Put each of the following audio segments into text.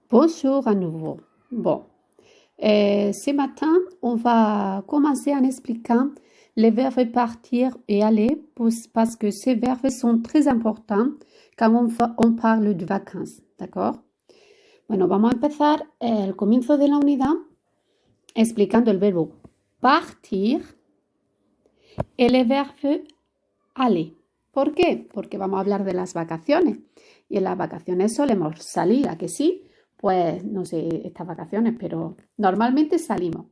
Bonjour à nouveau. Bon, ce matin, on va commencer en expliquant les verbes partir et aller parce que ces verbes sont très importants quand on parle de vacances, ¿d'accord? Bueno, vamos a empezar el comienzo de la unidad explicando el verbo partir y el verbo aller. ¿Por qué? Porque vamos a hablar de las vacaciones y en las vacaciones solemos salir, ¿a que sí? Pues no sé estas vacaciones, pero normalmente salimos.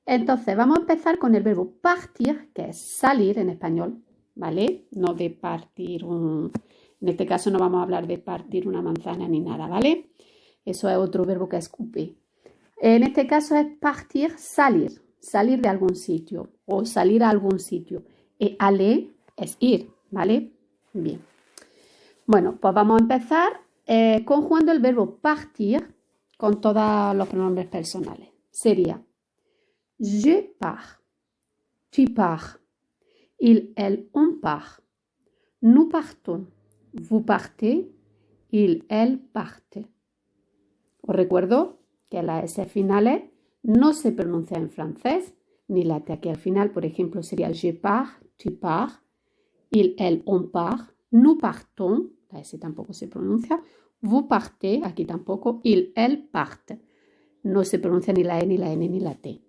Entonces vamos a empezar con el verbo partir, que es salir en español, ¿vale? No de partir en este caso no vamos a hablar de partir una manzana ni nada, ¿vale? Eso es otro verbo que es couper. En este caso es partir, salir de algún sitio o salir a algún sitio. Y aller es ir, ¿vale? Bien. Bueno, pues vamos a empezar conjugando el verbo partir con todos los pronombres personales. Sería je pars, tu pars, il, elle, on part, nous partons, vous partez, il, elle, parte. Os recuerdo que las S finales no se pronuncian en francés, ni la T aquí al final, por ejemplo, sería je pars, tu pars, il, elle, on part, nous partons, la S tampoco se pronuncia, vous partez, aquí tampoco, il, elle, parte. No se pronuncia ni la E, ni la N, ni la T.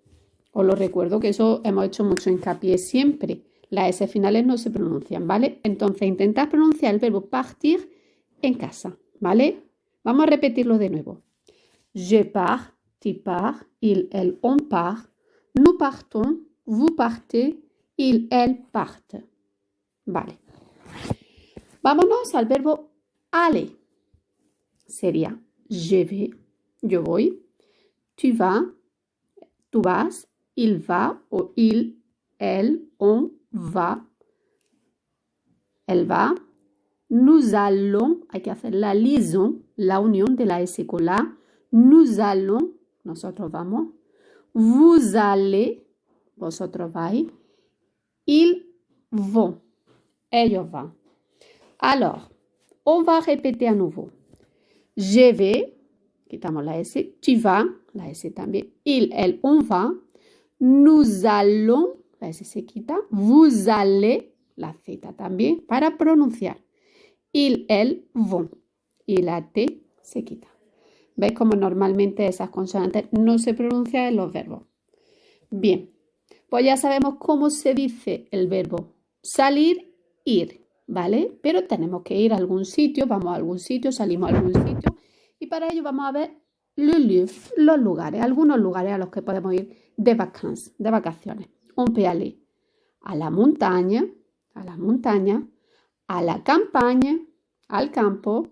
Os lo recuerdo que eso hemos hecho mucho hincapié siempre. Las S finales no se pronuncian, ¿vale? Entonces, intentad pronunciar el verbo partir en casa, ¿vale? Vamos a repetirlo de nuevo. Je pars, tu pars, il, elle, on part, nous partons, vous partez, il, elle, parte. Vale. Vámonos al verbo aller. Sería je vais, yo voy, tu vas, tú vas, il va o il, elle, on va, elle va. Nous allons, hay que hacer la liaison, la unión de la S con la A. Nous allons, nosotros vamos. Vous allez, vosotros vais. Ils vont, ellos van. Alors, on va répéter à nouveau. Je vais, quitamos la S. Tu vas, la S también. Il, elle, on va. Nous allons, la S se quita. Vous allez, la Z también, para pronunciar. Il, elle, vont. Y la T se quita. ¿Veis cómo normalmente esas consonantes no se pronuncian en los verbos? Bien, pues ya sabemos cómo se dice el verbo salir, ir, ¿vale? Pero tenemos que ir a algún sitio, vamos a algún sitio, salimos a algún sitio. Y para ello vamos a ver le lieu, los lugares, algunos lugares a los que podemos ir de vacaciones. On peut aller a la montaña, a la campaña, al campo,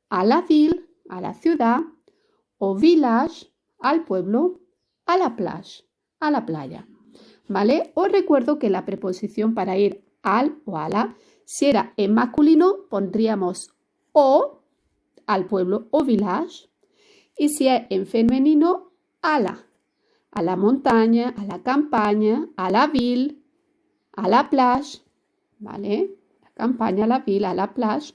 a la ville, a la ciudad, au village, al pueblo, a la playa, ¿vale? Os recuerdo que la preposición para ir al o a la, si era en masculino, pondríamos o, al pueblo o village, y si es en femenino, a la montaña, a la campaña, a la ville, a la plage, ¿vale? La campaña, la ville, a la plage.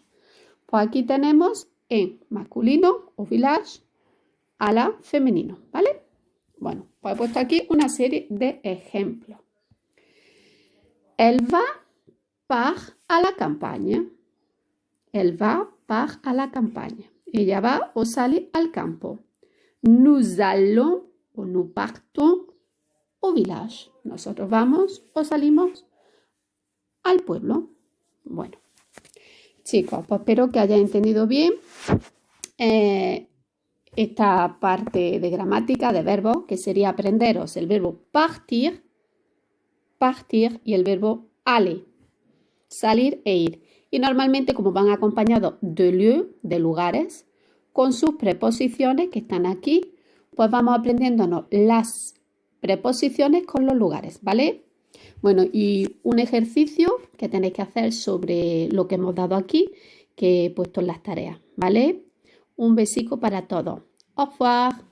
Pues aquí tenemos en masculino o village, a la femenino, ¿vale? Bueno, pues he puesto aquí una serie de ejemplos. Elle va, part à la campagne. Elle va, part à la campagne. Ella va o sale al campo. Nous allons o nous partons au village. Nosotros vamos o salimos al pueblo. Bueno, chicos, pues espero que hayáis entendido bien esta parte de gramática de verbos, que sería aprenderos el verbo partir, y el verbo aller, salir e ir. Y normalmente, como van acompañados de lieu, de lugares, con sus preposiciones que están aquí, pues vamos aprendiéndonos las preposiciones con los lugares, ¿vale? Bueno, y un ejercicio que tenéis que hacer sobre lo que hemos dado aquí, que he puesto en las tareas, ¿vale? Un besico para todos. Au revoir.